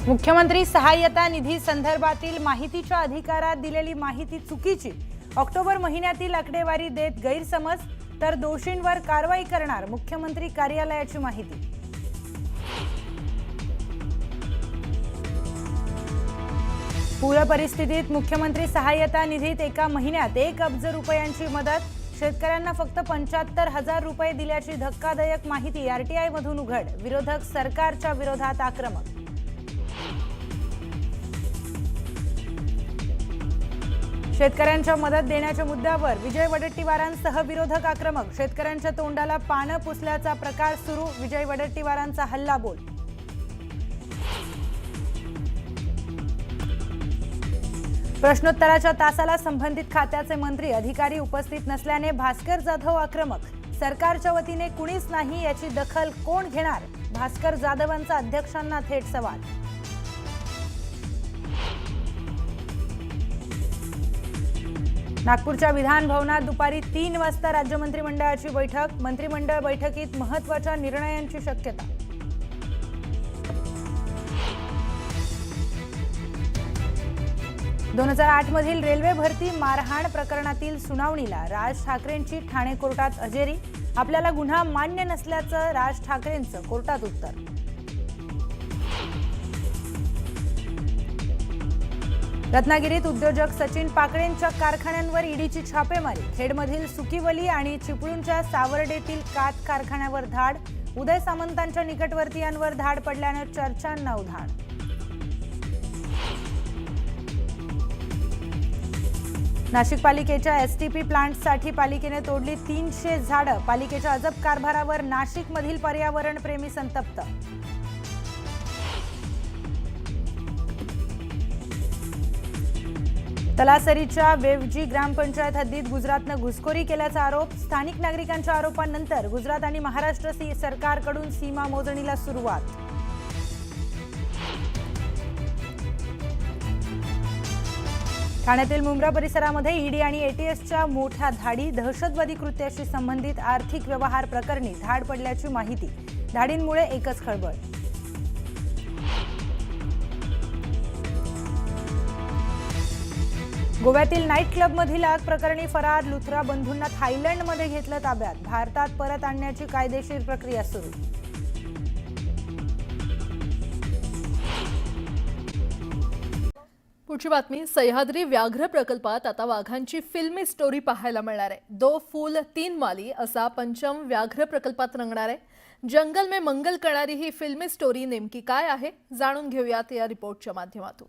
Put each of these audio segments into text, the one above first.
मुख्यमंत्री सहाय्यता निधी संदर्भातील माहितीच्या अधिकारात दिलेली माहिती चुकीची, ऑक्टोबर महिन्यातील आकडेवारी देत गैरसमज, तर दोषींवर कारवाई करणार मुख्यमंत्री कार्यालयाची माहिती। पूर परिस्थितीत मुख्यमंत्री सहाय्यता निधीत एका महिन्यात 1 अब्ज रुपयांची मदत, शेतकऱ्यांना फक्त 75,000 रुपये दिल्याची धक्कादायक माहिती आरटीआय मधून उघड, विरोधक सरकारच्या विरोधात आक्रमक। शेतकऱ्यांच्या मदत देण्याच्या मुद्द्यावर विजय वडेट्टीवारांसह विरोधक आक्रमक, शेतकऱ्यांच्या तोंडाला पानं पुसल्याचा प्रकार सुरू, विजय वडेट्टीवारांचा हल्लाबोल। प्रश्नोत्तराच्या तासाला संबंधित खात्याचे मंत्री अधिकारी उपस्थित नसल्याने भास्कर जाधव आक्रमक, सरकारच्या वतीने कुणीच नाही याची दखल कोण घेणार, भास्कर जाधवांचा अध्यक्षांना थेट सवाल। नागपूरच्या विधान भवनात दुपारी 3 वाजता राज्य मंत्रिमंडळाची बैठक, मंत्रिमंडळ बैठकीत महत्त्वाच्या निर्णयांची शक्यता। दोन 2008 मधील रेल्वे भरती मारहाण प्रकरणातील सुनावणीला राज ठाकरेंची ठाणे कोर्टात हजेरी, आपल्याला गुन्हा मान्य नसल्याचं राज ठाकरेंचं कोर्टात उत्तर। रत्नागिरीत उद्योजक सचिन पाकळेंच्या कारखान्यांवर ईडीची छापेमारी, खेडमधील सुकीवली आणि चिपळूणच्या सावर्डेतील कात कारखान्यावर धाड, उदय सामंतांच्या निकटवर्तीयांवर धाड पडल्याने चर्चांना उधाण। नाशिक पालिकेच्या एसटीपी प्लांटसाठी पालिकेने तोडली 300 झाडं, पालिकेच्या अजब कारभारावर नाशिकमधील पर्यावरण प्रेमी संतप्त। तलासरीच्या वेवजी ग्रामपंचायत हद्दीत गुजरातनं घुसखोरी केल्याचा आरोप, स्थानिक नागरिकांच्या आरोपांनंतर गुजरात आणि महाराष्ट्र सरकारकडून सीमा मोजणीला सुरुवात। ठाण्यातील मुंब्रा परिसरामध्ये ईडी आणि एटीएसच्या मोठ्या धाडी, दहशतवादी कृत्याशी संबंधित आर्थिक व्यवहार प्रकरणी धाड पडल्याची माहिती, धाडींमुळे एकच खळबळ। गोव्यातील नाईट क्लबमधील आग प्रकरणी फरार लुथरा बंधूंना थायलंडमध्ये घेतलं ताब्यात, भारतात परत आणण्याची कायदेशीर प्रक्रिया सुरू। पुढची बातमी, सह्याद्री व्याघ्र प्रकल्पात आता वाघांची फिल्मी स्टोरी पाहायला मिळणार आहे। 2 फूल 3 माली असा पंचम व्याघ्र प्रकल्पात रंगणार आहे। जंगल में मंगल करणारी ही फिल्मी स्टोरी नेमकी काय आहे, जाणून घेऊयात या रिपोर्टच्या माध्यमातून।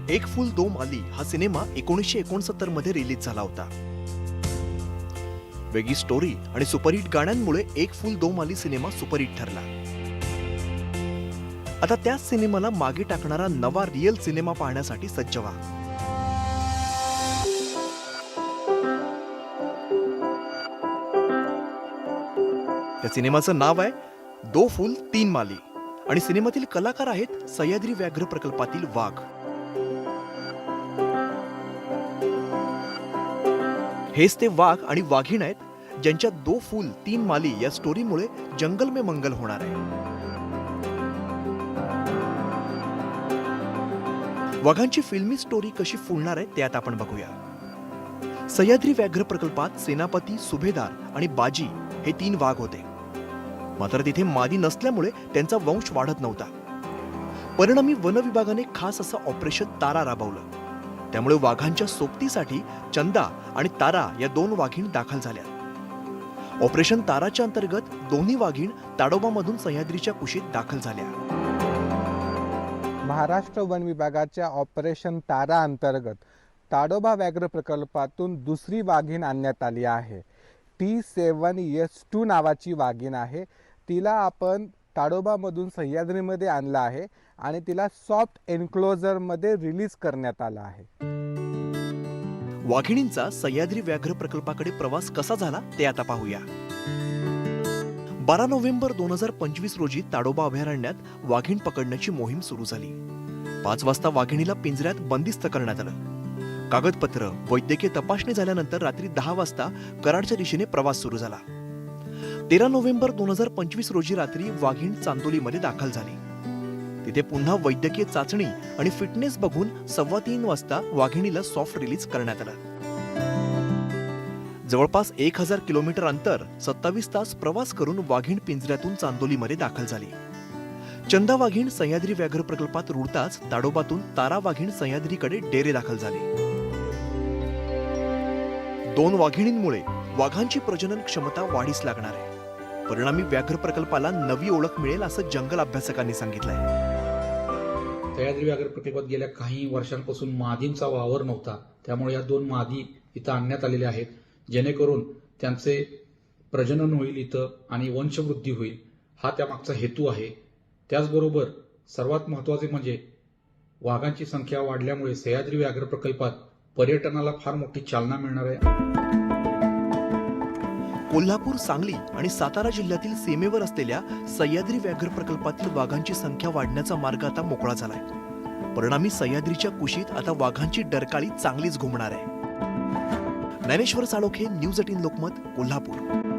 1 फूल 2 माली हा सिनेमा 1969 मध्ये रिलीज झाला होता। वेगळी स्टोरी आणि सुपरहिट गाण्यांमुळे 1 फूल 2 माली सिनेमा सुपरहिट ठरला। आता त्याच सिनेमाला मागे टाकणारा नवा रिअल सिनेमा पाहण्यासाठी सज्ज व्हा। या सिनेमाचं नाव आहे 2 फूल 3 माली आणि सिनेमातील कलाकार आहेत सह्याद्री व्याघ्र प्रकल्पातील वाघ। हेच ते वाघ आणि वाघीण आहेत ज्यांच्या 2 फूल 3 माली या स्टोरीमुळे जंगल में मंगल होणार आहे। वाघांची फिल्मी स्टोरी कशी फुलणार आहे ते आता आपण बघूया। सह्याद्री व्याघ्र प्रकल्पात सेनापती, सुभेदार आणि बाजी हे 3 वाघ होते, मात्र तिथे मादी नसल्यामुळे त्यांचा वंश वाढत नव्हता। परिणामी वन विभागाने खास असं ऑपरेशन तारा राबवलं, त्यामुळे वाघांच्या सोबतीसाठी चंदा आणि तारा या 2 वाघीण दाखल झाल्या। ऑपरेशन ताराच्या अंतर्गत दोन्ही वाघीण ताडोबामधून सह्याद्रीच्या कुशीत दाखल झाल्या। महाराष्ट्र वन विभागाच्या ऑपरेशन तारा अंतर्गत ताडोबा व्याघ्र प्रकल्पातून दुसरी वाघीण आणण्यात आली आहे। T7S2 नावाची वाघीण आहे। तिला आपण ताडोबामधून सह्याद्रीमध्ये आणलं आहे आणि तिला सॉफ्ट एन्क्लोजरमध्ये रिलीज करण्यात आला आहे। वाघिणींचा सह्याद्री व्याघ्र प्रकल्पाकडे प्रवास कसा झाला ते आता पाहूया। 12 नोव्हेंबर 2025 रोजी ताडोबा अभयारण्यात वाघीण पकडण्याची मोहीम सुरू झाली। 5 वाजता वाघिणीला पिंजऱ्यात बंदिस्त करण्यात आलं। कागदपत्र, वैद्यकीय तपासणी झाल्यानंतर रात्री 10 वाजता कराडच्या दिशेने प्रवास सुरू झाला। 13 नोव्हेंबर 2025 रोजी रात्री वाघीण चांदोलीमध्ये दाखल झाली. तिथे पुन्हा वैद्यकीय चाचणी आणि फिटनेस बघून 3:15 वाजता वाघिणीला सॉफ्ट रिलीज करण्यात आलं. जवळपास 1000 किलोमीटर अंतर 27 तास प्रवास करून वाघीण पिंजऱ्यातून चांदोलीमध्ये दाखल झाली. चंदा वाघीण सह्याद्री व्याघ्र प्रकल्पात रुळताच ताडोबातून तारा वाघीण सह्याद्रीकडे डेरे दाखल झाले. 2 वाघिणींमुळे वाघांची प्रजनन क्षमता वाढीस लागणार आहे. परिणामी व्याघ्र प्रकल्पाला नवी ओळख मिळेल असं जंगल अभ्यासकांनी सांगितलंय. सह्याद्री व्याघ्र प्रकल्पात गेल्या काही वर्षांपासून मादींचा वावर नव्हता, त्यामुळे या 2 मादी इथं आणण्यात आलेल्या आहेत, जेणेकरून त्यांचे प्रजनन होईल इथं आणि वंशवृद्धी होईल, हा त्यामागचा हेतू आहे. त्याचबरोबर सर्वात महत्त्वाचे म्हणजे वाघांची संख्या वाढल्यामुळे सह्याद्री व्याघ्र प्रकल्पात पर्यटनाला फार मोठी चालना मिळणार आहे. कोल्हापूर, सांगली आणि सातारा जिल्ह्यातील सीमेवर असलेल्या सह्याद्री व्याघ्र प्रकल्पातील वाघांची संख्या वाढण्याचा मार्ग आता मोकळा झालाय. परिणामी सह्याद्रीच्या कुशीत आता वाघांची डरकाळी चांगलीच घुमणार आहे. ज्ञानेश्वर साळोखे, न्यूज 18 लोकमत, कोल्हापूर.